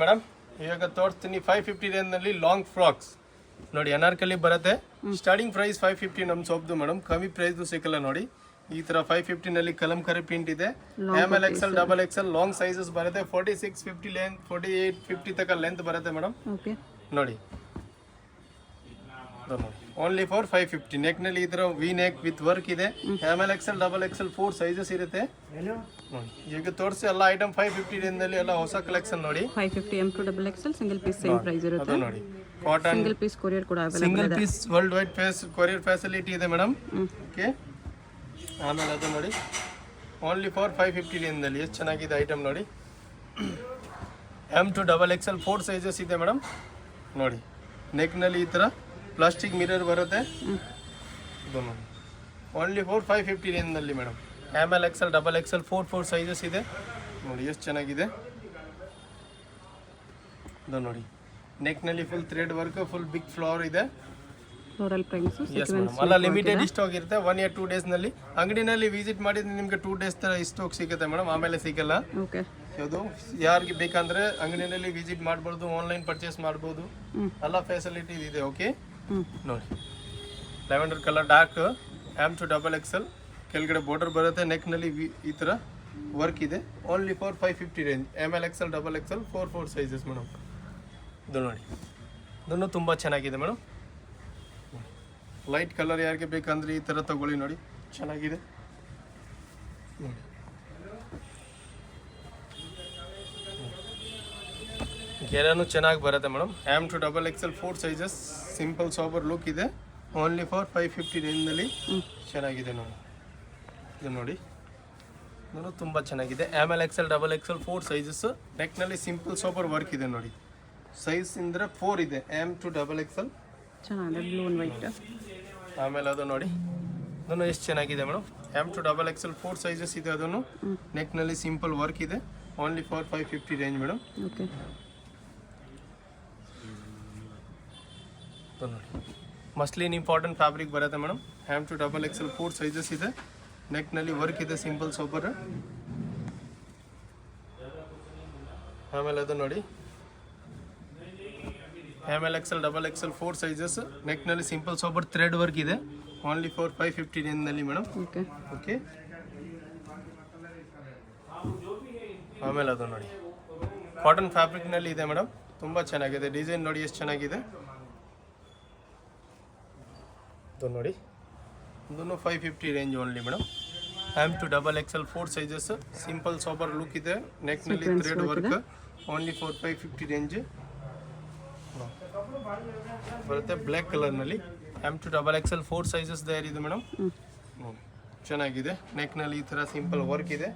Madam ಇವಾಗ ತೋರಿಸ್ತೀನಿ 550 ರೇಂಜ್ನಲ್ಲಿ long frocks ನೋಡಿ ಅನಾರ್ಕಲಿ ಬರುತ್ತೆ. ಸ್ಟಾರ್ಟಿಂಗ್ ಪ್ರೈಸ್ 550 ನಮ್ಮ ಸೋಪ್ದು ಮೇಡಮ್, ಕಮ್ಮಿ ಪ್ರೈಸ್ದು ಸಿಕ್ಕಲ್ಲ ನೋಡಿ. ಈ ಥರ 550ನಲ್ಲಿ ಕಲಂಕರಿ ಪ್ರಿಂಟ್ ಇದೆ. ML XL double XL long sizes ಬರುತ್ತೆ. 46 50 ಲೆಂತ್, 48 50 ತನಕ ಲೆಂತ್ ಬರುತ್ತೆ ಮೇಡಮ್. ನೋಡಿ ಓನ್ಲಿ ಫಾರ್ 550. ನೆಕ್ನಲ್ಲಿ ಈ ಥರ ವಿ ನೆಕ್ ವಿತ್ ವರ್ಕ್ ಇದೆ. ML XL double XL 4 sizes ಇರುತ್ತೆ ನೋಡಿ. ಈಗ ತೋರಿಸಿ ಎಲ್ಲ ಐಟಮ್ 550 ರೇಂಜ್ನಲ್ಲಿ ಎಲ್ಲ ಹೊಸ ಕಲೆಕ್ಷನ್ ನೋಡಿ. 550 M2 double XL single piece same price ಇರುತ್ತೆ ನೋಡಿ. ಕಾಟನ್ ಸಿಂಗಲ್ ಪೀಸ್ ಕೊರಿಯರ್ ಕೂಡ available single piece world wide courier facility ಇದೆ ಮೇಡಮ್. ಓಕೆ, ಆಮೇಲೆ ಅದು ನೋಡಿ ಓನ್ಲಿ ಫಾರ್ 550 ರೇಂಜ್ನಲ್ಲಿ ಎಷ್ಟು ಚೆನ್ನಾಗಿದೆ ಐಟಮ್ ನೋಡಿ. M2 ಡಬಲ್ XL 4 ಸೈಜಸ್ ಇದೆ ಮೇಡಮ್ ನೋಡಿ. ನೆಕ್ನಲ್ಲಿ ಈ ಥರ ಪ್ಲಾಸ್ಟಿಕ್ ಮಿರರ್ ಬರುತ್ತೆ. ಇದು ನೋಡಿ ಓನ್ಲಿ ಫಾರ್ 550 ರೇಂಜ್ನಲ್ಲಿ madam. ML XL double XL 4 sizes ಇದೆ ನೋಡಿ, ಎಷ್ಟು ಚೆನ್ನಾಗಿದೆ. ಇದು ನೋಡಿ ನೆಕ್ನಲ್ಲಿ full thread work, full big flower ಇದೆ. ಫ್ಲೋರಲ್ ಪ್ರಿಂಟ್ಸ್ ಅಲ್ಲ ಲಿಮಿಟೆಡ್ ಸ್ಟಾಕ್ ಇರುತ್ತೆ. 1 or 2 ಡೇಸ್ನಲ್ಲಿ ಅಂಗಡಿನಲ್ಲಿ ವಿಸಿಟ್ ಮಾಡಿದ್ರೆ ನಿಮಗೆ 2 ಡೇಸ್ ತರ ಸ್ಟಾಕ್ ಸಿಗುತ್ತೆ ಮೇಡಮ್, ಆಮೇಲೆ ಸಿಗಲ್ಲ. ಓಕೆ, ಅದು ಯಾರಿಗೆ ಬೇಕಂದ್ರೆ ಅಂಗಡಿನಲ್ಲಿ ವಿಸಿಟ್ ಮಾಡ್ಬೋದು, ಆನ್ಲೈನ್ ಪರ್ಚೇಸ್ ಮಾಡ್ಬೋದು, ಎಲ್ಲ ಫೆಸಿಲಿಟಿ ಇದೆ. ಓಕೆ ನೋಡಿ lavender colour dark M2 double XL ಕೆಳಗಡೆ ಬಾರ್ಡರ್ ಬರುತ್ತೆ. ನೆಕ್ನಲ್ಲಿ ಈ ಥರ ವರ್ಕ್ ಇದೆ. Only for 550 range. ML XL double XL 4 sizes madam. ಇದು ನೋಡಿ ಇದನ್ನು ತುಂಬ ಚೆನ್ನಾಗಿದೆ ಮೇಡಮ್. ಲೈಟ್ ಕಲರ್ ಯಾರಿಗೆ ಬೇಕಂದ್ರೆ ಈ ಥರ ತಗೊಳ್ಳಿ ನೋಡಿ, ಚೆನ್ನಾಗಿದೆ ನೋಡಿ. ಗೆರೆನೂ ಚೆನ್ನಾಗಿ ಬರುತ್ತೆ madam. M2 double XL 4 sizes simple sober look ಇದೆ. ಓನ್ಲಿ ಫಾರ್ 550 ರೇಂಜ್ನಲ್ಲಿ ಚೆನ್ನಾಗಿದೆ ನೋಡಿ. ಇದು ನೋಡಿ ಇದನ್ನು ತುಂಬ ಚೆನ್ನಾಗಿದೆ. ML XL double XL 4 sizes. ನೆಕ್ನಲ್ಲಿ ಸಿಂಪಲ್ ಸಾಬರ್ ವರ್ಕ್ ಇದೆ ನೋಡಿ. ಸೈಜ್ ಇಂದ್ರೆ 4 ಇದೆ. M2 ಡಬಲ್ XL ಚೆನ್ನಾಗಿದೆ ಬ್ಲೂ ಅಂಡ್ ವೈಟ್. ಆಮೇಲೆ ಅದು ನೋಡಿ ಅದನ್ನು ಎಷ್ಟು ಚೆನ್ನಾಗಿದೆ madam. M2 double XL 4 sizes ಇದೆ. ಅದನ್ನು ನೆಕ್ನಲ್ಲಿ ಸಿಂಪಲ್ ವರ್ಕ್ ಇದೆ. Only for 550 range madam. Okay, ನೋಡಿ ಮಸ್ಲಿನ್ ಇಂಪಾರ್ಟೆಂಟ್ ಫ್ಯಾಬ್ರಿಕ್ ಬರುತ್ತೆ madam. M2 double XL 4 sizes ಇದೆ. ನೆಕ್ನಲ್ಲಿ ವರ್ಕ್ ಇದೆ ಸಿಂಪಲ್ ಸೋಬರ್. ಆಮೇಲೆ ಅದು ನೋಡಿ ML XL double XL 4 sizes. ನೆಕ್ನಲ್ಲಿ ಸಿಂಪಲ್ ಸೋಬರ್ ಥ್ರೆಡ್ ವರ್ಕ್ ಇದೆ. ಓನ್ಲಿ ಫಾರ್ 550 ರೇಂಜ್ನಲ್ಲಿ ಮೇಡಮ್. ಓಕೆ ಓಕೆ, ಆಮೇಲೆ ಅದು ನೋಡಿ ಕಾಟನ್ ಫ್ಯಾಬ್ರಿಕ್ನಲ್ಲಿ ಇದೆ ಮೇಡಮ್. ತುಂಬ ಚೆನ್ನಾಗಿದೆ ಡಿಸೈನ್ ನೋಡಿ, ಎಷ್ಟು ಚೆನ್ನಾಗಿದೆ. ಇದು ನೋಡಿ ಇದನ್ನು 550 range only madam. M2 double XL 4 sizes simple sober look ಇದೆ. ನೆಕ್ನಲ್ಲಿ thread work. Only for 550 range ಬರುತ್ತೆ. ಬ್ಲ್ಯಾಕ್ ಕಲರ್ನಲ್ಲಿ M2 ಡಬಲ್ XL 4 ಸೈಜಸ್ ಇದೆ ಮೇಡಮ್. ಚೆನ್ನಾಗಿದೆ. ನೆಕ್ನಲ್ಲಿ ಈ ಥರ ಸಿಂಪಲ್ ವರ್ಕ್ ಇದೆ.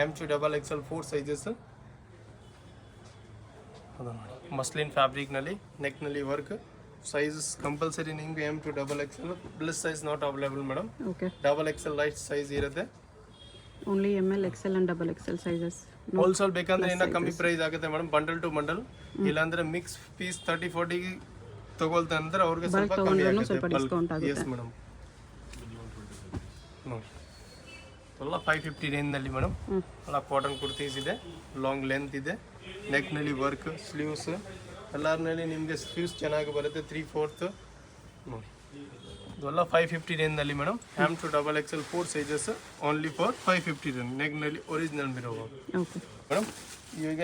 M2 double XL 4 sizes. ಅದು ನೋಡಿ ಮಸ್ಲಿನ್ ಫ್ಯಾಬ್ರಿಕ್ನಲ್ಲಿ ನೆಕ್ನಲ್ಲಿ ವರ್ಕ್. ಸೈಜಸ್ ಕಂಪಲ್ಸರಿ ನಿಮಗೆ M2 double XL plus size not available madam. Okay, double XL light size ಇರುತ್ತೆ. Only ML XL and double XL sizes. Wholesale ಬೇಕಂದ್ರೆ ಇನ್ನೂ ಕಮ್ಮಿ ಪ್ರೈಸ್ ಆಗುತ್ತೆ ಮೇಡಮ್, ಬಂಡಲ್ ಟು ಬಂಡಲ್. ಇಲ್ಲಾಂದ್ರೆ ಮಿಕ್ಸ್ ಪೀಸ್ 30-40 ತಗೊಳ್ತಾ ಅಂದ್ರೆ ಅವ್ರಿಗೆ ಸ್ವಲ್ಪ ಕಮ್ಮಿ ಆಗುತ್ತೆ. ಎಸ್ ಮೇಡಮ್ ನೋಡಿ ಎಲ್ಲ 550 ರೇಂಜ್ನಲ್ಲಿ ಮೇಡಮ್. ಎಲ್ಲ ಕಾಟನ್ ಕುರ್ತೀಸ್ ಇದೆ. ಲಾಂಗ್ ಲೆಂತ್ ಇದೆ. ನೆಕ್ನಲ್ಲಿ ವರ್ಕ್, ಸ್ಲೀವ್ಸ್ ಎಲ್ಲರಲ್ಲಿ ನಿಮಗೆ ಸ್ಲೀವ್ಸ್ ಚೆನ್ನಾಗಿ ಬರುತ್ತೆ. 3/4 ನೋಡಿ ಇದೆಲ್ಲ 550 ರೇಂಜ್ನಲ್ಲಿ madam. M2 double XL 4 sizes. Only for 550 range. ನೆಕ್ನಲ್ಲಿ ಒರಿಜಿನಲ್ ಮಿರೋ ಮೇಡಮ್. ಇವಾಗ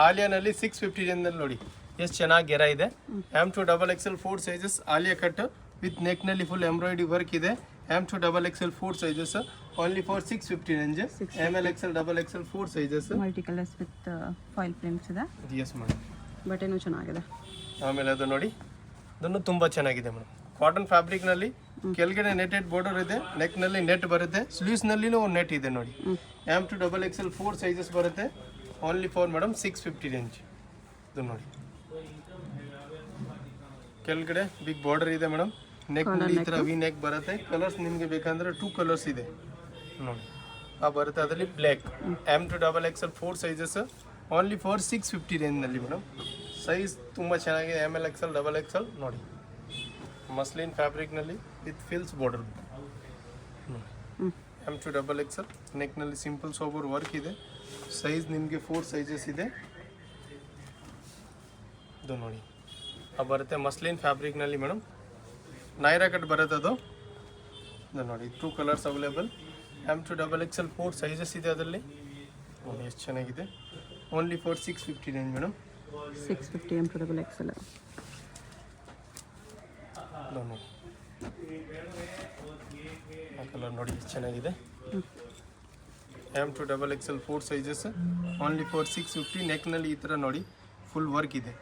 ಆಲಿಯಾನಲ್ಲಿ 650 ರೇಂಜ್ನಲ್ಲಿ ನೋಡಿ ಎಷ್ಟು ಚೆನ್ನಾಗಿ ಗೆರ ಇದೆ. M2 double XL 4 sizes Alia cut with ನೆಕ್ನಲ್ಲಿ ಫುಲ್ ಎಂಬ್ರಾಯ್ಡ್ರಿ ವರ್ಕ್ ಇದೆ. M2 double XL 4 sizes. Only for 650 range. ML XL double XL 4 sizes. Multi colours with foil prints ಇದೆ. ಎಸ್ ಮೇಡಮ್, ಬಟ್ಟೆನೂ ಚೆನ್ನಾಗಿದೆ. ಆಮೇಲೆ ಅದು ನೋಡಿ ಅದನ್ನು ತುಂಬ ಚೆನ್ನಾಗಿದೆ ಮೇಡಮ್. ಕಾಟನ್ ಫ್ಯಾಬ್ರಿಕ್ನಲ್ಲಿ ಕೆಳಗಡೆ ನೆಟೆಡ್ ಬಾರ್ಡರ್ ಇದೆ. ನೆಕ್ನಲ್ಲಿ ನೆಟ್ ಬರುತ್ತೆ. ಸ್ಲೀವ್ಸ್ನಲ್ಲಿನೂ ಒಂದು ನೆಟ್ ಇದೆ ನೋಡಿ. M2 ಡಬಲ್ XL 4 ಸೈಜಸ್ ಬರುತ್ತೆ. Only for madam 650 range. ಇದು ನೋಡಿ ಕೆಳಗಡೆ ಬಿಗ್ ಬಾರ್ಡರ್ ಇದೆ ಮೇಡಮ್. ನೆಕ್ ಈ ಥರ ವಿ ನೆಕ್ ಬರುತ್ತೆ. ಕಲರ್ಸ್ ನಿಮಗೆ ಬೇಕಂದ್ರೆ 2 ಕಲರ್ಸ್ ಇದೆ ನೋಡಿ. ಆ ಬರುತ್ತೆ ಅದರಲ್ಲಿ black. M2 double XL 4 sizes. Only for 650 ರೇಂಜ್ನಲ್ಲಿ ಮೇಡಮ್. ಸೈಜ್ ತುಂಬ ಚೆನ್ನಾಗಿದೆ. ML XL ಡಬಲ್ XL ನೋಡಿ ಮಸ್ಲಿನ್ ಫ್ಯಾಬ್ರಿಕ್ನಲ್ಲಿ with frills border. M2 double XL ನೆಕ್ನಲ್ಲಿ ಸಿಂಪಲ್ ಸೋಬರ್ ವರ್ಕ್ ಇದೆ. ಸೈಜ್ ನಿಮಗೆ 4 ಸೈಜಸ್ ಇದೆ. ಇದು ನೋಡಿ ಬರುತ್ತೆ ಮಸ್ಲಿನ್ ಫ್ಯಾಬ್ರಿಕ್ನಲ್ಲಿ ಮೇಡಮ್ ನೈರಾ ಕಟ್ ಬರುತ್ತೆ ಅದು ನೋಡಿ 2 ಕಲರ್ಸ್ ಅವೈಲೇಬಲ್ M2XXL 4 ಸೈಜಸ್ ಇದೆ ಅದರಲ್ಲಿ ನೋಡಿ ಎಷ್ಟು ಚೆನ್ನಾಗಿದೆ ಓನ್ಲಿ ಫಾರ್ 659 ಮೇಡಮ್ 650 M2XXL. ನೋಡಿ ಆ ಕಲರ್ ನೋಡಿ ಎಷ್ಟು ಚೆನ್ನಾಗಿದೆ M2XXL 4 ಸೈಜಸ್ ಓನ್ಲಿ ಫಾರ್ 650 ನೆಕ್ನಲ್ಲಿ ಈ ಥರ ನೋಡಿ ಫುಲ್ ವರ್ಕ್ ಇದೆ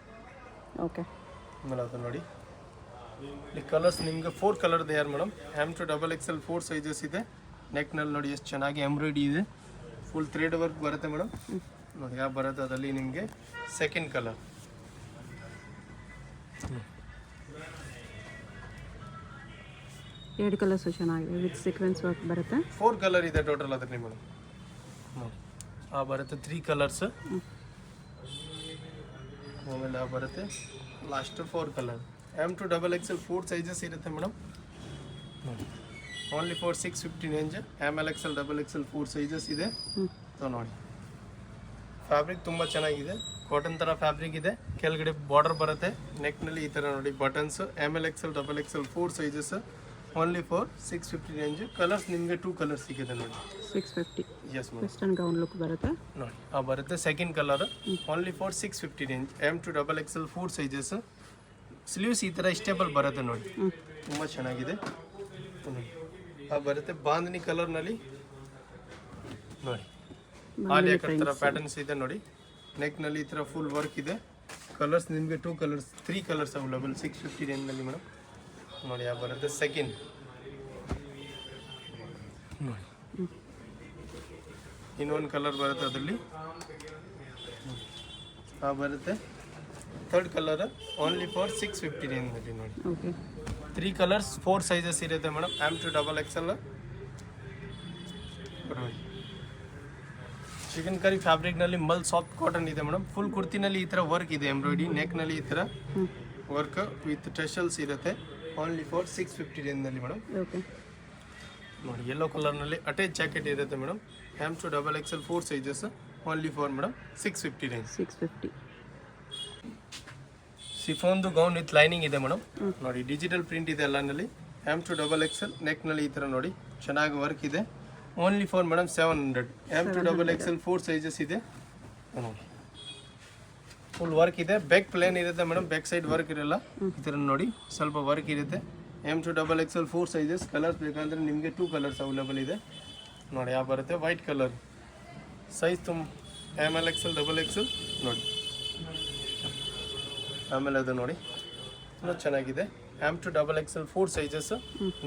ಓಕೆ ಆಮೇಲೆ ಅದು ನೋಡಿ ಈ ಕಲರ್ಸ್ ನಿಮಗೆ 4 ಕಲರ್ ಇದೆ ಯಾರು ಮೇಡಮ್ M2XXL 4 ಸೈಜಸ್ ಇದೆ ನೆಕ್ನಲ್ಲಿ ನೋಡಿ ಎಷ್ಟು ಚೆನ್ನಾಗಿ ಎಂಬ್ರಾಯ್ಡಿ ಇದೆ ಫುಲ್ ಥ್ರೆಡ್ ವರ್ಕ್ ಬರುತ್ತೆ ಮೇಡಮ್ ನೋಡಿ ಯಾವ ಬರುತ್ತೆ ಅದರಲ್ಲಿ ನಿಮಗೆ ಸೆಕೆಂಡ್ ಕಲರ್ ಎರಡು ಕಲರ್ಸು ಚೆನ್ನಾಗಿದೆ ವಿತ್ ಸೀಕ್ವೆನ್ಸ್ ವರ್ಕ್ ಬರುತ್ತೆ 4 ಕಲರ್ ಇದೆ ಟೋಟಲ್ ಅದರಲ್ಲಿ ಮೇಡಮ್ ಬರುತ್ತೆ 3 ಕಲರ್ಸ್ ಆಮೇಲೆ ಬರುತ್ತೆ ಲಾಸ್ಟ್ 4 ಕಲರ್ M2XXL 4 ಸೈಜಸ್ ಇರುತ್ತೆ madam only for 650 range MLXL XXL 4 sizes ಇದೆ ಸೊ ನೋಡಿ ಫ್ಯಾಬ್ರಿಕ್ ತುಂಬ ಚೆನ್ನಾಗಿದೆ ಕಾಟನ್ ಥರ ಫ್ಯಾಬ್ರಿಕ್ ಇದೆ ಕೆಳಗಡೆ ಬಾರ್ಡರ್ ಬರುತ್ತೆ ನೆಕ್ನಲ್ಲಿ ಈ ಥರ ನೋಡಿ buttons MLXL XXL 4 sizes only for 650 range colours ನಿಮಗೆ 2 ಕಲರ್ಸ್ ಸಿಗುತ್ತೆ ನೋಡಿ 650 yes madam western gown look ಬರುತ್ತೆ ನೋಡಿ ಬರುತ್ತೆ second colour only for 650 range M2XXL 4 sizes sleeves ಈ ಥರ ಸ್ಟೇಬಲ್ ಬರುತ್ತೆ ನೋಡಿ ತುಂಬ ಚೆನ್ನಾಗಿದೆ ಬರುತ್ತೆ ಬಾಂಧನಿ ಕಲರ್ನಲ್ಲಿ ನೋಡಿ ಆಲಿಯಾ ಕಟ್ ಥರ ಪ್ಯಾಟರ್ನ್ಸ್ ಇದೆ ನೋಡಿ ನೆಕ್ನಲ್ಲಿ ಈ ಥರ ಫುಲ್ ವರ್ಕ್ ಇದೆ ಕಲರ್ಸ್ ನಿಮಗೆ 2 ಕಲರ್ಸ್ 3 ಕಲರ್ಸ್ ಅವೈಲೇಬಲ್ 650 ರೇಂಜ್ನಲ್ಲಿ ಮೇಡಮ್ ನೋಡಿ ಬರುತ್ತೆ ಸೆಕೆಂಡ್ ನೋಡಿ ಇನ್ನೊಂದು ಕಲರ್ ಬರುತ್ತೆ ಅದರಲ್ಲಿ ಬರುತ್ತೆ ಥರ್ಡ್ ಕಲರ್ ಓನ್ಲಿ ಫಾರ್ 650 ರೇಂಜ್ನಲ್ಲಿ ನೋಡಿ ಓಕೆ 3 ಕಲರ್ಸ್ 4 ಸೈಜಸ್ ಇರುತ್ತೆ ಮೇಡಮ್ M2XXL ಚಿಕನ್ ಕರಿ ಫ್ಯಾಬ್ರಿಕ್ನಲ್ಲಿ ಮಲ್ ಸಾಫ್ಟ್ ಕಾಟನ್ ಇದೆ ಮೇಡಮ್ ಫುಲ್ ಕುರ್ತಿನಲ್ಲಿ ಈ ಥರ ವರ್ಕ್ ಇದೆ ಎಂಬ್ರಾಯ್ಡಿ ನೆಕ್ನಲ್ಲಿ ಈ ಥರ ವರ್ಕ್ ವಿತ್ ಟೆಶಲ್ಸ್ ಇರುತ್ತೆ ಓನ್ಲಿ ಫಾರ್ 650 ರೇಂಜ್ನಲ್ಲಿ ಮೇಡಮ್ ಓಕೆ ನೋಡಿ ಯೆಲ್ಲೋ ಕಲರ್ನಲ್ಲಿ ಅಟ್ಯಾಚ್ ಜಾಕೆಟ್ ಇರುತ್ತೆ madam M2XXL 4 sizes only for madam 650 range 650 ಸಿಫೋನ್ದು ಗೌನ್ ವಿತ್ ಲೈನಿಂಗ್ ಇದೆ ಮೇಡಮ್ ನೋಡಿ ಡಿಜಿಟಲ್ ಪ್ರಿಂಟ್ ಇದೆ ಎಲ್ಲನಲ್ಲಿ M2XXL ನೆಕ್ನಲ್ಲಿ ಈ ಥರ ನೋಡಿ ಚೆನ್ನಾಗಿ ವರ್ಕ್ ಇದೆ only for madam 700 M2XXL 4 sizes ಇದೆ ನೋಡಿ ಫುಲ್ ವರ್ಕ್ ಇದೆ ಬ್ಯಾಕ್ ಪ್ಲೇನ್ ಇರುತ್ತೆ ಮೇಡಮ್ ಬ್ಯಾಕ್ ಸೈಡ್ ವರ್ಕ್ ಇರಲ್ಲ ಈ ಥರ ನೋಡಿ ಸ್ವಲ್ಪ ವರ್ಕ್ ಇರುತ್ತೆ M2XXL 4 ಸೈಜಸ್ ಕಲರ್ಸ್ ಬೇಕಂದ್ರೆ ನಿಮಗೆ 2 ಕಲರ್ಸ್ ಅವೈಲೇಬಲ್ ಇದೆ ನೋಡಿ ಬರುತ್ತೆ white colour size MLXL XXL ನೋಡಿ ಆಮೇಲೆ ಅದು ನೋಡಿ ತುಂಬ ಚೆನ್ನಾಗಿದೆ M2XXL 4 ಸೈಜಸ್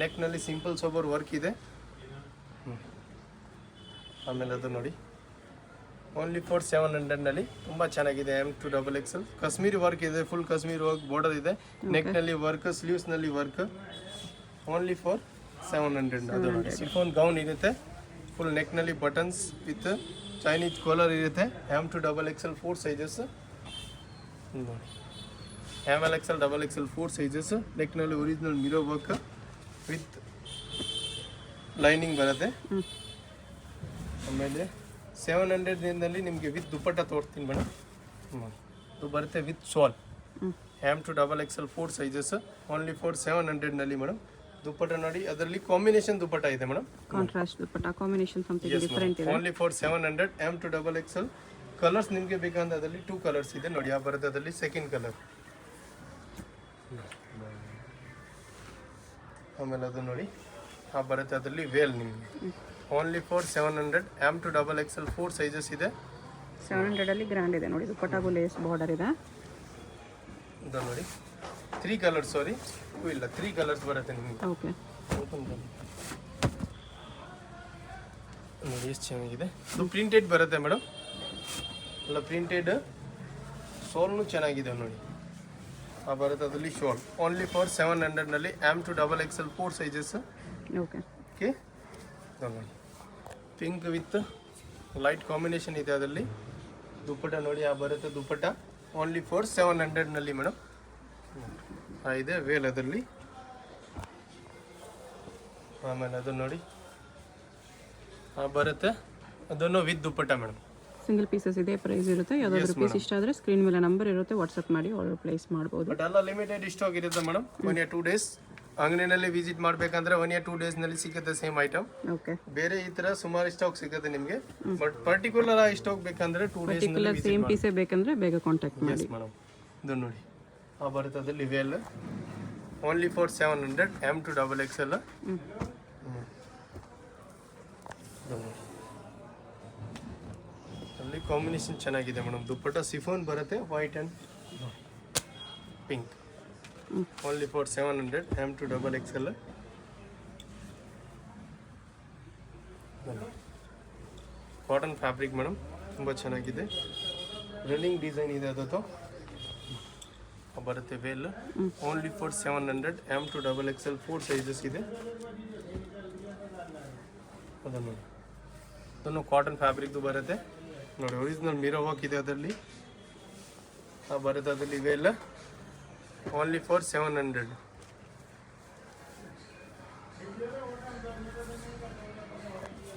ನೆಕ್ನಲ್ಲಿ ಸಿಂಪಲ್ ಸೋಬರ್ ವರ್ಕ್ ಇದೆ ಆಮೇಲೆ ಅದು ನೋಡಿ ಓನ್ಲಿ ಫಾರ್ 700ನಲ್ಲಿ ತುಂಬ ಚೆನ್ನಾಗಿದೆ M2XXL ಕಾಶ್ಮೀರಿ ವರ್ಕ್ ಇದೆ ಫುಲ್ ಕಾಶ್ಮೀರಿ ವರ್ಕ್ ಬಾರ್ಡರ್ ಇದೆ ನೆಕ್ನಲ್ಲಿ ವರ್ಕ್ ಸ್ಲೀವ್ಸ್ನಲ್ಲಿ ವರ್ಕ್ ಓನ್ಲಿ ಫಾರ್ 700 ಅದು ನೋಡಿ ಸಿಫೋನ್ ಗೌನ್ ಇರುತ್ತೆ ಫುಲ್ ನೆಕ್ನಲ್ಲಿ ಬಟನ್ಸ್ ವಿತ್ ಚೈನೀಸ್ ಕಾಲರ್ ಇರುತ್ತೆ M2XXL 4 ಸೈಜಸ್ ನೋಡಿ MLXL XXL 4 ಸೈಜಸ್ ನೆಕ್ನಲ್ಲಿ original mirror work with lining ಬರುತ್ತೆ ಆಮೇಲೆ 700 ರೇಂಜಲ್ಲಿ ನಿಮಗೆ ವಿತ್ ದುಪ್ಪಟ್ಟ ತೋರಿಸ್ತೀನಿ ಮೇಡಮ್ ಇದು ಬರುತ್ತೆ with shawl M2XXL 4 sizes only for 700ನಲ್ಲಿ ಮೇಡಮ್ ದುಪ್ಪಟ್ಟ ನೋಡಿ ಅದರಲ್ಲಿ ಕಾಂಬಿನೇಷನ್ ದುಪ್ಪಟ್ಟ ಇದೆ madam contrast dupatta combination something different ಇದೆ ಓನ್ಲಿ ಫಾರ್ 700 M2XXL ಕಲರ್ಸ್ ನಿಮಗೆ ಬೇಕಂದ್ರೆ ಅದರಲ್ಲಿ 2 ಕಲರ್ಸ್ ಇದೆ ನೋಡಿ ಬರುತ್ತೆ ಅದರಲ್ಲಿ ಸೆಕೆಂಡ್ ಕಲರ್ ಆಮೇಲೆ ಅದು ನೋಡಿ ಬರುತ್ತೆ ಅದರಲ್ಲಿ ವೇಲ್ ನಿಮಗೆ ಓನ್ಲಿ ಫಾರ್ 700 M2XXL 4 ಸೈಜಸ್ ಇದೆ 700 ಅಲ್ಲಿ ಗ್ರ್ಯಾಂಡ್ ಇದೆ ನೋಡಿ ದುಪ್ಪಟ್ಟಾಗೂ ಲೇಸ್ ಬಾರ್ಡರ್ ಇದೆ ಇದು ನೋಡಿ 3 ಕಲರ್ಸ್ ಸಾರಿ ಇಲ್ಲ 3 ಕಲರ್ಸ್ ಬರುತ್ತೆ ನಿಮಗೆ ಓಕೆ ನೋಡಿ ಎಷ್ಟು ಚೆನ್ನಾಗಿದೆ ಇದು ಪ್ರಿಂಟೆಡ್ ಬರುತ್ತೆ ಮೇಡಮ್ ಅಲ್ಲ ಪ್ರಿಂಟೆಡ್ ಸೋಲ್ನು ಚೆನ್ನಾಗಿದೆ ನೋಡಿ ಬರುತ್ತೆ ಅದರಲ್ಲಿ ಶೋಲ್ ಓನ್ಲಿ ಫಾರ್ 700ನಲ್ಲಿ M2XXL 4 ಸೈಜಸ್ ಓಕೆ ಓಕೆ ನೋಡಿ ಪಿಂಕ್ ವಿತ್ ಲೈಟ್ ಕಾಂಬಿನೇಷನ್ ಇದೆ ಅದರಲ್ಲಿ ದುಪ್ಪಟ್ಟ ನೋಡಿ ಬರುತ್ತೆ ದುಪ್ಪಟ್ಟ ಓನ್ಲಿ ಫಾರ್ 700ನಲ್ಲಿ ಮೇಡಮ್ ಇದೆ ವೇಲ್ ಅದರಲ್ಲಿ ಆಮೇಲೆ ಅದು ನೋಡಿ ಬರುತ್ತೆ ಅದನ್ನು with dupatta madam single pieces ಇದೆ, ಪ್ರೈಸ್ ಇರುತ್ತೆ. ಯಾವುದಾದ್ರು ಪೀಸ್ ಇಷ್ಟ ಆದರೆ ಸ್ಕ್ರೀನ್ ಮೇಲೆ ನಂಬರ್ ಇರುತ್ತೆ, ವಾಟ್ಸಪ್ ಮಾಡಿ ಆರ್ಡರ್ ಪ್ಲೇಸ್ ಮಾಡ್ಬೋದು. ಬಟ್ ಎಲ್ಲ ಲಿಮಿಟೆಡ್ ಸ್ಟಾಕ್ ಇರುತ್ತೆ ಮೇಡಮ್. 1 or 2 days ಅಂಗಡಿನಲ್ಲಿ ವಿಸಿಟ್ ಮಾಡಬೇಕಂದ್ರೆ 1 or 2 days ನಲ್ಲಿ ಸಿಗುತ್ತೆ ಸೇಮ್ ಐಟಮ್. ಓಕೆ, ಬೇರೆ ಈ ತರ ಸುಮಾರು ಸ್ಟಾಕ್ ಸಿಗುತ್ತೆ ನಿಮಗೆ. ಬಟ್ ಪರ್ಟಿಕ್ಯುಲರ್ ಆ ಸ್ಟಾಕ್ ಬೇಕಂದ್ರೆ 2 days ನಲ್ಲಿ ವಿಸಿಟ್ ಸೇಮ್ ಪೀಸೇ ಬೇಕಂದ್ರೆ ಬೇಗ ಕಾಂಟ್ಯಾಕ್ಟ್ ಮಾಡಿ. Yes madam. ಇದು ನೋಡಿ ಆ ಬರ್ತದೆ ಲಿವೆಲ್ ಓನ್ಲಿ ಫಾರ್ 700 M2XXL. ಅಲ್ಲಿ ಕಾಂಬಿನೇಷನ್ ಚೆನ್ನಾಗಿದೆ ಮೇಡಮ್. ದುಪ್ಪಟ್ಟ ಸಿಫೋನ್ ಬರುತ್ತೆ, white and pink. Only for 700 M2XXL. Cotton fabric madam, ತುಂಬ ಚೆನ್ನಾಗಿದೆ. ರನ್ನಿಂಗ್ ಡಿಸೈನ್ ಇದೆ ಅದತ್ತು ಬರುತ್ತೆ. ವೇಲ್ ಓನ್ಲಿ ಫಾರ್ 700 M2XXL 4 ಸೈಜಸ್ ಇದೆ. ಅದನ್ನು ಕಾಟನ್ ಫ್ಯಾಬ್ರಿಕ್ದು ಬರುತ್ತೆ ನೋಡಿ. ಒರಿಜಿನಲ್ ಮಿರೋ ವರ್ಕ್ ಇದೆ ಅದರಲ್ಲಿ ಬರುತ್ತೆ. ಅದರಲ್ಲಿ ವೇಲ್ ಓನ್ಲಿ ಫಾರ್ 700.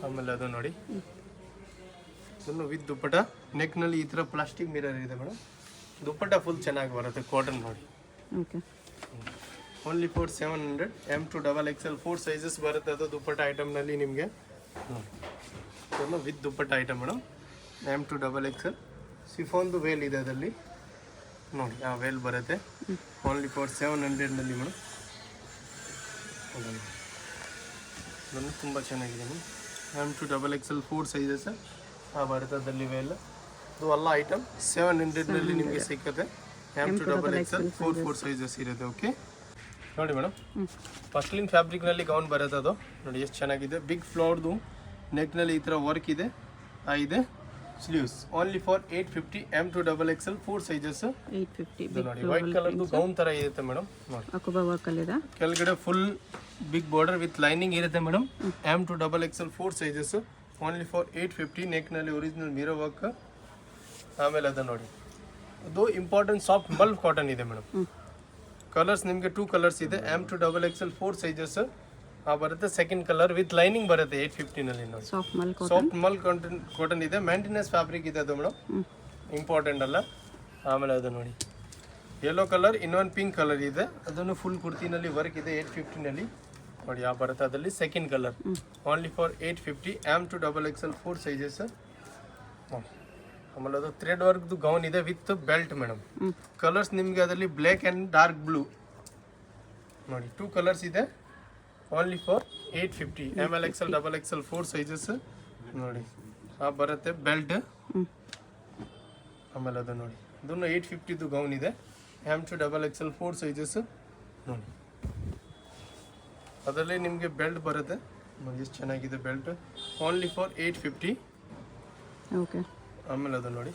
ಆಮೇಲೆ ಅದು ನೋಡಿ, ಅದನ್ನು ವಿತ್ ದುಪ್ಪಟ. ನೆಕ್ನಲ್ಲಿ ಈ ಥರ ಪ್ಲಾಸ್ಟಿಕ್ ಮಿರರ್ ಇದೆ ಮೇಡಮ್. ದುಪ್ಪಟ್ಟ ಫುಲ್ ಚೆನ್ನಾಗಿ ಬರುತ್ತೆ, ಕಾಟನ್ ನೋಡಿ. Okay, only for 700 M2XXL 4 sizes ಬರುತ್ತೆ. ಅದು ದುಪ್ಪಟ್ಟ ಐಟಮ್ನಲ್ಲಿ ನಿಮಗೆ with dupatta item madam. M2XXL ಸಿಫೋನ್ದು ವೇಲ್ ಇದೆ ಅದರಲ್ಲಿ ನೋಡಿ. ಆ ವೇಲ್ ಬರುತ್ತೆ ಓನ್ಲಿ ಫಾರ್ 700ನಲ್ಲಿ ಮೇಡಮ್. ಅದನ್ನು ತುಂಬ ಚೆನ್ನಾಗಿದೆ ಮೇಡಮ್. M2XXL 4 ಸೈಜಸ್ ಬರುತ್ತೆ ಅದರಲ್ಲಿ ವೇಲ್. ಇದು ಎಲ್ಲ ಐಟಮ್ 700ನಲ್ಲಿ ನಿಮಗೆ ಸಿಕ್ಕತ್ತೆ. M2XXL 4 ಸೈಜಸ್ ಇರುತ್ತೆ. ಓಕೆ ನೋಡಿ ಮೇಡಮ್, ಪಸ್ಲಿನ್ ಫ್ಯಾಬ್ರಿಕ್ನಲ್ಲಿ ಗೌನ್ ಬರುತ್ತೆ. ಅದು ನೋಡಿ ಎಷ್ಟು ಚೆನ್ನಾಗಿದೆ. ಬಿಗ್ ಫ್ಲೋರ್ದು ನೆಕ್ನಲ್ಲಿ ಈ ಥರ ವರ್ಕ್ ಇದೆ. ಇದೆ sleeves only for 850 M2XXL 4 sizes. 850 ನೋಡಿ ವೈಟ್ ಕಲರ್ದು ಗೌನ್ ಥರ ಇರುತ್ತೆ ಮೇಡಮ್. ನೋಡಿ ಅಕುಬಾ ವರ್ಕಲ್ಲಿ ಇದೆ. ಕೆಳಗಡೆ full big border with lining ಇರುತ್ತೆ madam. M2XXL 4 sizes only for 850. ನೆಕ್ನಲ್ಲಿ ಒರಿಜಿನಲ್ ಮಿರೋ ವರ್ಕ್. ಆಮೇಲೆ ಅದು ನೋಡಿ, ಅದು ಇಂಪಾರ್ಟೆಂಟ್ ಸಾಫ್ಟ್ ಮಲ್ಫ್ ಕಾಟನ್ ಇದೆ ಮೇಡಮ್. ಕಲರ್ಸ್ ನಿಮಗೆ 2 ಕಲರ್ಸ್ ಇದೆ. M2XXL 4 ಸೈಜಸ್ ಬರುತ್ತೆ. ಸೆಕೆಂಡ್ ಕಲರ್ ವಿತ್ ಲೈನಿಂಗ್ ಬರುತ್ತೆ 850ನಲ್ಲಿ ನೋಡಿ. ಸಾಫ್ಟ್ ಮಲ್ ಕಾಟನ್ ಇದೆ. ಮೇಂಟೆನೆನ್ಸ್ ಫ್ಯಾಬ್ರಿಕ್ ಇದೆ ಅದು ಮೇಡಮ್, ಇಂಪಾರ್ಟೆಂಟ್ ಅಲ್ಲ. ಆಮೇಲೆ ಅದು ನೋಡಿ ಯೆಲ್ಲೋ ಕಲರ್, ಇನ್ನೊಂದು ಪಿಂಕ್ ಕಲರ್ ಇದೆ. ಅದನ್ನು ಫುಲ್ ಕುರ್ತಿನಲ್ಲಿ ವರ್ಕ್ ಇದೆ 850ನಲ್ಲಿ ನೋಡಿ. ಬರುತ್ತೆ ಅದರಲ್ಲಿ second colour only for 850 M2XXL 4 sizes. ಆಮೇಲೆ ಅದು ಥ್ರೆಡ್ ವರ್ಕ್ದು ಗೌನ್ ಇದೆ ವಿತ್ ಬೆಲ್ಟ್ ಮೇಡಮ್. ಕಲರ್ಸ್ ನಿಮಗೆ ಅದರಲ್ಲಿ ಬ್ಲ್ಯಾಕ್ ಆ್ಯಂಡ್ ಡಾರ್ಕ್ ಬ್ಲೂ ನೋಡಿ. 2 ಕಲರ್ಸ್ ಇದೆ only for 850 MLXL XXL 4 sizes ನೋಡಿ. ಬರುತ್ತೆ ಬೆಲ್ಟ್. ಆಮೇಲೆ ಅದು ನೋಡಿ, ಅದನ್ನು 850ದು ಗೌನ್ ಇದೆ. M2XXL 4 ಸೈಜಸ್ ನೋಡಿ. ಅದರಲ್ಲಿ ನಿಮಗೆ ಬೆಲ್ಟ್ ಬರುತ್ತೆ ನೋಡಿ. ಎಷ್ಟು ಚೆನ್ನಾಗಿದೆ ಬೆಲ್ಟ್. Only for 850. ಓಕೆ, ಆಮೇಲೆ ಅದು ನೋಡಿ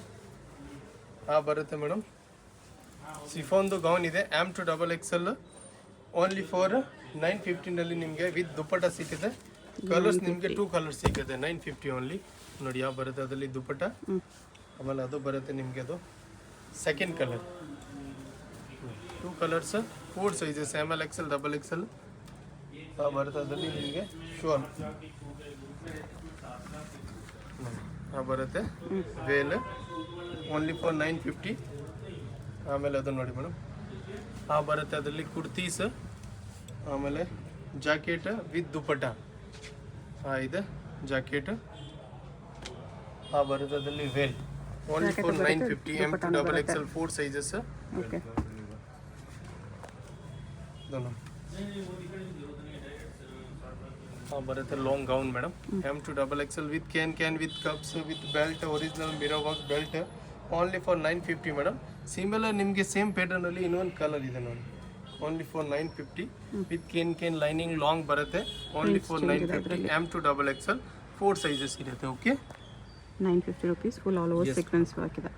ಬರುತ್ತೆ ಮೇಡಮ್. ಸಿಫೋನ್ದು ಗೌನ್ ಇದೆ M2XXL ಓನ್ಲಿ ಫಾರ್ 950ನಲ್ಲಿ ನಿಮಗೆ ವಿತ್ ದುಪ್ಪಟ್ಟ ಸಿಗುತ್ತೆ. ಕಲರ್ಸ್ ನಿಮಗೆ 2 ಕಲರ್ಸ್ ಸಿಗುತ್ತೆ 950 ಓನ್ಲಿ ನೋಡಿ. ಬರುತ್ತೆ ಅದರಲ್ಲಿ ದುಪ್ಪಟ್ಟ. ಆಮೇಲೆ ಅದು ಬರುತ್ತೆ ನಿಮಗೆ ಅದು second colour. 2 colours 4 sizes MLXL XXL ಬರುತ್ತೆ ಅದರಲ್ಲಿ ನಿಮಗೆ ಶೋರ್ ಬರುತ್ತೆ. ವೇಲ್ ಓನ್ಲಿ ಫಾರ್ 950. ಆಮೇಲೆ ಅದು ನೋಡಿ ಮೇಡಮ್ ಬರುತ್ತೆ ಅದರಲ್ಲಿ ಕುರ್ತೀಸ್. ಆಮೇಲೆ ಜಾಕೆಟ್ ವಿತ್ ದುಪ್ಪಟ್ಟ ಇದೆ ಜಾಕೆಟ್. ಬರುತ್ತೆ ಅದರಲ್ಲಿ veil only for 950 M2XXL 4 sizes. Okay, ಬರುತ್ತೆ long gown madam. M2XXL with can with cuffs with belt, original mirror work belt only for 950 madam. Similar ನಿಮಗೆ ಸೇಮ್ ಪ್ಯಾಟರ್ನಲ್ಲಿ ಇನ್ನೊಂದು ಕಲರ್ ಇದೆ ನೋಡಿ. Only for 950 with can lining long ಬರುತ್ತೆ. Only for 950 M2XXL 4 sizes ಇರುತ್ತೆ. Okay, 950 rupees full all over sequins work ಇದೆ.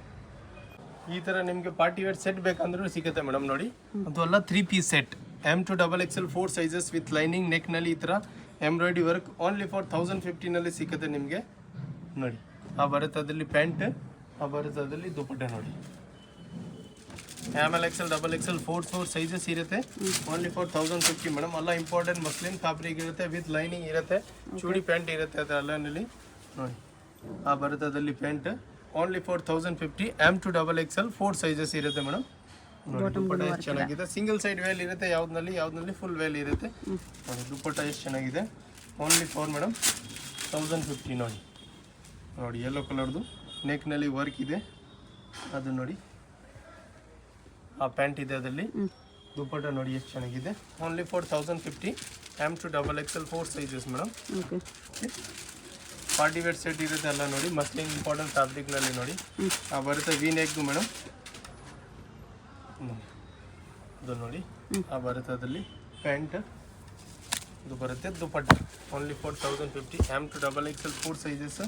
ಈ ಥರ ನಿಮಗೆ ಪಾರ್ಟಿ ವೇರ್ ಸೆಟ್ ಬೇಕಂದ್ರೂ ಸಿಗುತ್ತೆ ಮೇಡಮ್ ನೋಡಿ. ಅದು ಎಲ್ಲ 3 piece set M2XXL 4 sizes with lining ನೆಕ್ನಲ್ಲಿ ಈ ಥರ ಎಂಬ್ರಾಯ್ಡ್ರಿ ವರ್ಕ್ ಓನ್ಲಿ ಫಾರ್ 1050ನಲ್ಲಿ ಸಿಗುತ್ತೆ ನಿಮಗೆ ನೋಡಿ. ಬರುತ್ತೆ ಅದರಲ್ಲಿ ಪ್ಯಾಂಟ್. ಬರುತ್ತೆ ಅದರಲ್ಲಿ ದುಪ್ಪಟ್ಟ ನೋಡಿ. MLXL XXL 4 ಸೈಜಸ್ ಇರುತ್ತೆ ಓನ್ಲಿ ಫಾರ್ 1050 ಮೇಡಮ್. ಎಲ್ಲ ಇಂಪಾರ್ಟೆಂಟ್ ಮಸ್ಲಿನ್ ಫ್ಯಾಬ್ರಿಕ್ ಇರುತ್ತೆ ವಿತ್ ಲೈನಿಂಗ್ ಇರುತ್ತೆ. ಚೂಡಿ ಪ್ಯಾಂಟ್ ಇರುತ್ತೆ ಅದೆಲ್ಲನಲ್ಲಿ ನೋಡಿ. ಬರುತ್ತೆ ಅದರಲ್ಲಿ pant. Only for 1050 M2XXL 4 sizes ಇರುತ್ತೆ ಮೇಡಮ್. ನೋಡಿ ದುಪ್ಪಟ್ಟ ಎಷ್ಟು ಚೆನ್ನಾಗಿದೆ. ಸಿಂಗಲ್ ಸೈಡ್ ವೇಲ್ ಇರುತ್ತೆ ಯಾವ್ದ್ನಲ್ಲಿ ಫುಲ್ ವೇಲ್ ಇರುತ್ತೆ. ನೋಡಿ ದುಪ್ಪಟ್ಟ ಎಷ್ಟು ಚೆನ್ನಾಗಿದೆ. Only for madam 1050. ನೋಡಿ ಯೆಲ್ಲೋ ಕಲರ್ದು ನೆಕ್ನಲ್ಲಿ ವರ್ಕ್ ಇದೆ, ಅದು ನೋಡಿ ಆ ಪ್ಯಾಂಟ್ ಇದೆ ಅದರಲ್ಲಿ. ದುಪ್ಪಟ್ಟ ನೋಡಿ ಎಷ್ಟು ಚೆನ್ನಾಗಿದೆ. Only for 1050 M2XXL 4 sizes madam. Okay, party wear set ಇರುತ್ತೆ ಅಲ್ಲ ನೋಡಿ, ಮಸ್ಲಿನ್ ಇಂಪಾರ್ಟೆಂಟ್ ಫ್ಯಾಬ್ರಿಕ್ನಲ್ಲಿ ನೋಡಿ ಬರುತ್ತೆ. ವಿ ನೆಕ್ದು ಮೇಡಮ್, ಅದು ನೋಡಿ ಬರುತ್ತೆ ಅದರಲ್ಲಿ ಪ್ಯಾಂಟ್, ಇದು ಬರುತ್ತೆ dupatta. Only for 1050 M2XXL 4 sizes.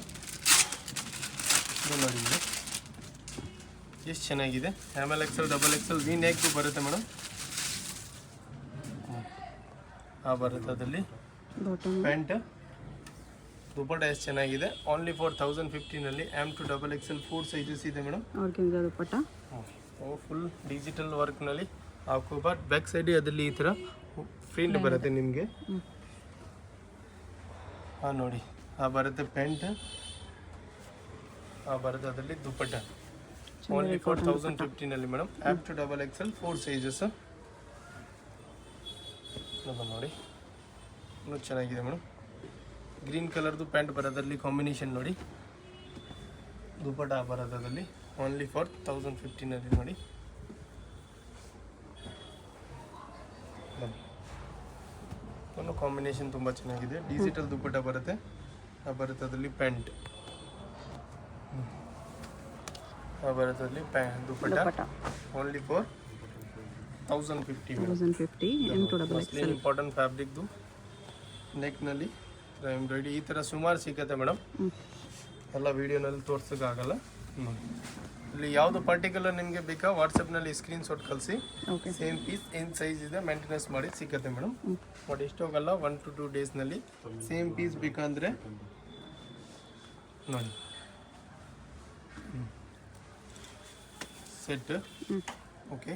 ಇದು ನೋಡಿ ಎಷ್ಟು ಚೆನ್ನಾಗಿದೆ. MLXL XXL ವಿ ನೆಕ್ದು ಬರುತ್ತೆ ಮೇಡಮ್. ಬರುತ್ತೆ ಅದರಲ್ಲಿ ಪ್ಯಾಂಟ್, ದುಪ್ಪಟ್ಟ ಎಷ್ಟು ಚೆನ್ನಾಗಿದೆ. ಓನ್ಲಿ ಫಾರ್ 1050ನಲ್ಲಿ M2XXL 4 ಸೈಜಸ್ ಇದೆ ಮೇಡಮ್. ಆರ್ಗೆಂಜಾ ದುಪ್ಪಟ್ಟ ಫುಲ್ ಡಿಜಿಟಲ್ ವರ್ಕ್ನಲ್ಲಿ ಹಾಕೋಬಾರ್ದು. ಬ್ಯಾಕ್ ಸೈಡ್ ಅದರಲ್ಲಿ ಈ ಥರ ಪ್ರಿಂಟ್ ಬರುತ್ತೆ ನಿಮಗೆ. ನೋಡಿ ಬರುತ್ತೆ ಪ್ಯಾಂಟ್, ಬರುತ್ತೆ ಅದರಲ್ಲಿ ದುಪ್ಪಟ್ಟ. ಓನ್ಲಿ ಫಾರ್ 1050ನಲ್ಲಿ ಮೇಡಮ್ M2XXL 4 ಸೈಜಸ್. ನೋಡಿ ಇನ್ನೂ ಚೆನ್ನಾಗಿದೆ ಮೇಡಮ್. ಗ್ರೀನ್ ಕಲರ್ದು ಪ್ಯಾಂಟ್ ಬರೋದ್ರಲ್ಲಿ ಕಾಂಬಿನೇಷನ್ ನೋಡಿ, ದುಪ್ಪಟ್ಟ ಬರೋದ್ರಲ್ಲಿ. ಓನ್ಲಿ ಫಾರ್ 1050ನಲ್ಲಿ ನೋಡಿ. ಕಾಂಬಿನೇಷನ್ ತುಂಬ ಚೆನ್ನಾಗಿದೆ. ಡಿಜಿಟಲ್ ದುಪ್ಪಟ್ಟ ಬರುತ್ತೆ, ಬರುತ್ತೆ ಅದರಲ್ಲಿ ಪ್ಯಾಂಟ್, ಬರುತ್ತೆ ಅದರಲ್ಲಿ dupatta. Only for 1050 M2XXL. Important ಫ್ಯಾಬ್ರಿಕ್ದು ನೆಕ್ನಲ್ಲಿ ಎಂಬ್ರಾಯ್ಡಿ ಈ ಥರ ಸುಮಾರು ಸಿಗುತ್ತೆ ಮೇಡಮ್. ಎಲ್ಲ ವೀಡಿಯೋನಲ್ಲಿ ತೋರ್ಸೋಕ್ಕಾಗಲ್ಲ. ಇಲ್ಲಿ ಯಾವುದು ಪರ್ಟಿಕ್ಯುಲರ್ ನಿಮಗೆ ಬೇಕಾ ವಾಟ್ಸಪ್ನಲ್ಲಿ ಸ್ಕ್ರೀನ್ಶಾಟ್ ಕಳಿಸಿ. ಸೇಮ್ ಪೀಸ್ ಏನು ಸೈಜ್ ಇದೆ ಮೇಂಟೆನೆನ್ಸ್ ಮಾಡಿ ಸಿಗುತ್ತೆ ಮೇಡಮ್. ಬಟ್ ಎಷ್ಟೋಗಲ್ಲ 1 to 2 ಡೇಸ್ನಲ್ಲಿ ಸೇಮ್ ಪೀಸ್ ಬೇಕಂದರೆ ನೋಡಿ ಸೆಟ್. ಓಕೆ,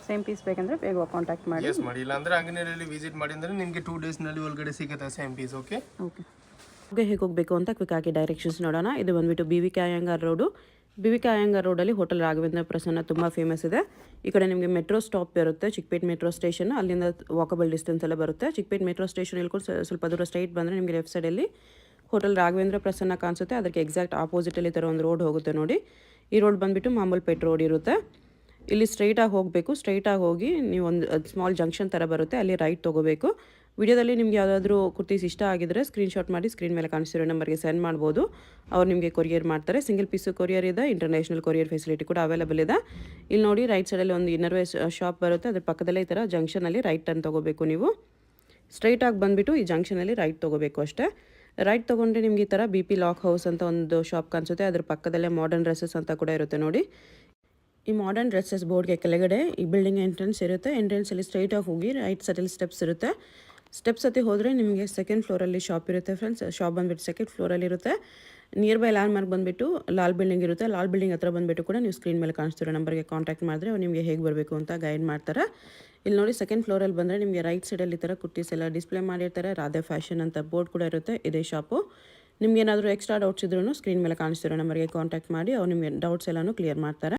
ಸೇಮ್ ಪೀಸ್ ಬೇಕಂದ್ರೆ ಬೇಗ ಕಾಂಟ್ಯಾಕ್ಟ್ ಮಾಡಿ. ಎಸ್ ಮಾಡಿ, ಇಲ್ಲಾಂದರೆ ಅಂಗಡಿಯಲ್ಲಿ ವಿಸಿಟ್ ಮಾಡಿ ಅಂದರೆ ನಿಮಗೆ 2 ಡೇಸ್ನಲ್ಲಿ ಒಳಗಡೆ ಸಿಗುತ್ತೆ ಸೇಮ್ ಪೀಸ್. ಓಕೆ ಓಕೆ, ಹೇಗೆ ಹೋಗಬೇಕು ಅಂತ ಕ್ವಿಕ್ ಆಗಿ ಡೈರೆಕ್ಷನ್ಸ್ ನೋಡೋಣ. ಇದು ಬಂದುಬಿಟ್ಟು BVK Iyengar road. BVK Iyengar ರೋಡಲ್ಲಿ ಹೋಟೆಲ್ ರಾಘವೇಂದ್ರ ಪ್ರಸನ್ನ ತುಂಬ ಫೇಮಸ್ ಇದೆ. ಈ ಕಡೆ ನಿಮಗೆ ಮೆಟ್ರೋ ಸ್ಟಾಪ್ ಇರುತ್ತೆ, ಚಿಕ್ಕಪೇಟ್ ಮೆಟ್ರೋ ಸ್ಟೇಷನ್, ಅಲ್ಲಿಂದ ವಾಕಬಲ್ ಡಿಸ್ಟೆನ್ಸ್ ಎಲ್ಲ ಬರುತ್ತೆ. ಚಿಕ್ಕಪೇಟ್ ಮೆಟ್ರೋ ಸ್ಟೇಷನ್ ಇಳ್ಕೊಂಡು ಸ್ವಲ್ಪ ದೂರ ಸ್ಟ್ರೈಟ್ ಬಂದರೆ ನಿಮಗೆ ಲೆಫ್ಟ್ ಸೈಡಲ್ಲಿ ಹೋಟೆಲ್ ರಾಘವೇಂದ್ರ ಪ್ರಸನ್ನ ಕಾಣಿಸುತ್ತೆ. ಅದಕ್ಕೆ ಎಕ್ಸಾಕ್ಟ್ ಆಪೋಸಿಟಲ್ಲಿ ಈ ಥರ ಒಂದು ರೋಡ್ ಹೋಗುತ್ತೆ ನೋಡಿ. ಈ ರೋಡ್ ಬಂದುಬಿಟ್ಟು ಮಾಮೂಲ್ಪೇಟ್ ರೋಡ್ ಇರುತ್ತೆ. ಇಲ್ಲಿ ಸ್ಟ್ರೈಟಾಗಿ ಹೋಗಬೇಕು. ಸ್ಟ್ರೈಟಾಗಿ ಹೋಗಿ ನೀವು ಒಂದು ಸ್ಮಾಲ್ ಜಂಕ್ಷನ್ ಥರ ಬರುತ್ತೆ, ಅಲ್ಲಿ ರೈಟ್ ತೊಗೋಬೇಕು. ವಿಡಿಯೋದಲ್ಲಿ ನಿಮ್ಗೆ ಯಾವುದಾದ್ರೂ ಕುರ್ತೀಸ್ ಇಷ್ಟ ಆಗಿದ್ರೆ ಸ್ಕ್ರೀನ್ಶಾಟ್ ಮಾಡಿ ಸ್ಕ್ರೀನ್ ಮೇಲೆ ಕಾಣಿಸ್ತಿರೋ ನಂಬರ್ಗೆ ಸೆಂಡ್ ಮಾಡ್ಬೋದು. ಅವ್ರು ನಿಮಗೆ ಕೊರಿಯರ್ ಮಾಡ್ತಾರೆ. ಸಿಂಗಲ್ ಪೀಸು ಕೊರಿಯರ್ ಇದೆ, ಇಂಟರ್ನ್ಯಾಷನಲ್ ಕೊರಿಯರ್ ಫೆಸಿಲಿಟಿ ಕೂಡ ಅವೈಲೇಬಲ್ ಇದೆ. ಇಲ್ಲಿ ನೋಡಿ ರೈಟ್ ಸೈಡಲ್ಲಿ ಒಂದು ಇನ್ನರ್ವೇರ್ ಶಾಪ್ ಬರುತ್ತೆ, ಅದ್ರ ಪಕ್ಕದಲ್ಲೇ ಈ ಥರ ಜಂಕ್ಷನಲ್ಲಿ ರೈಟ್ ಟರ್ನ್ ತೊಗೋಬೇಕು. ನೀವು ಸ್ಟ್ರೈಟಾಗಿ ಬಂದುಬಿಟ್ಟು ಈ ಜಂಕ್ಷನಲ್ಲಿ ರೈಟ್ ತೊಗೋಬೇಕು ಅಷ್ಟೇ. ರೈಟ್ ತೊಗೊಂಡ್ರೆ ನಿಮ್ಗೆ ಈ ಥರ BP ಲಾಕ್ ಹೌಸ್ ಅಂತ ಒಂದು ಶಾಪ್ ಕಾಣಿಸುತ್ತೆ. ಅದ್ರ ಪಕ್ಕದಲ್ಲೇ ಮಾಡರ್ನ್ ಡ್ರೆಸ್ಸಸ್ ಅಂತ ಕೂಡ ಇರುತ್ತೆ ನೋಡಿ. ಈ ಮಾಡರ್ನ್ ಡ್ರೆಸ್ಸಸ್ ಬೋರ್ಡ್ಗೆ ಕೆಳಗಡೆ ಈ ಬಿಲ್ಡಿಂಗ್ ಎಂಟ್ರೆನ್ಸ್ ಇರುತ್ತೆ. ಎಂಟ್ರೆನ್ಸಲ್ಲಿ ಸ್ಟ್ರೈಟಾಗಿ ಹೋಗಿ ರೈಟ್ ಸೈಡಲ್ಲಿ ಸ್ಟೆಪ್ಸ್ ಇರುತ್ತೆ. ಸ್ಟೆಪ್ಸ್ ಹತ್ತಿ ಹೋದರೆ ನಿಮಗೆ ಸೆಕೆಂಡ್ ಫ್ಲೋರಲ್ಲಿ ಶಾಪ್ ಇರುತ್ತೆ ಫ್ರೆಂಡ್ಸ್. ಶಾಪ್ ಬಂದುಬಿಟ್ಟು ಸೆಕೆಂಡ್ ಫ್ಲೋರಲ್ಲಿ ಇರುತ್ತೆ. ನಿಯರ್ ಬೈ ಲ್ಯಾಂಡ್ ಮಾರ್ಕ್ ಬಂದುಬಿಟ್ಟು ಲಾಲ್ ಬಿಲ್ಡಿಂಗ್ ಇರುತ್ತೆ. ಲಾಲ್ ಬಿಲ್ಡಿಂಗ್ ಹತ್ರ ಬಂದುಬಿಟ್ಟು ಕೂಡ ನೀವು ಸ್ಕ್ರೀನ್ ಮೇಲೆ ಕಾಣಿಸ್ತಿರೋ ನಂಬರ್ಗೆ ಕಾಂಟ್ಯಾಕ್ಟ್ ಮಾಡಿದ್ರೆ ಅವ್ರು ನಿಮಗೆ ಹೇಗೆ ಬರಬೇಕು ಅಂತ ಗೈಡ್ ಮಾಡ್ತಾರೆ. ಇಲ್ಲಿ ನೋಡಿ ಸೆಕೆಂಡ್ ಫ್ಲೋರಲ್ಲಿ ಬಂದರೆ ನಿಮಗೆ ರೈಟ್ ಸೈಡಲ್ಲಿ ಈ ಥರ ಕುರ್ತೀಸ್ ಎಲ್ಲ ಡಿಸ್ಪ್ಲೇ ಮಾಡಿರ್ತಾರೆ. ರಾಧೆ ಫ್ಯಾಷನ್ ಅಂತ ಬೋರ್ಡ್ ಕೂಡ ಇರುತ್ತೆ. ಇದೇ ಶಾಪು. ನಿಮ್ಗೆ ಏನಾದರೂ ಎಕ್ಸ್ಟ್ರಾ ಡೌಟ್ಸ್ ಇದ್ರೂ ಸ್ಕ್ರೀನ್ ಮೇಲೆ ಕಾಣಿಸ್ತಿರೋ ನಂಬರ್ಗೆ ಕಾಂಟ್ಯಾಕ್ಟ್ ಮಾಡಿ ಅವ್ರು ನಿಮಗೆ ಡೌಟ್ಸ್ ಎಲ್ಲನೂ ಕ್ಲಿಯರ್ ಮಾಡ್ತಾರೆ.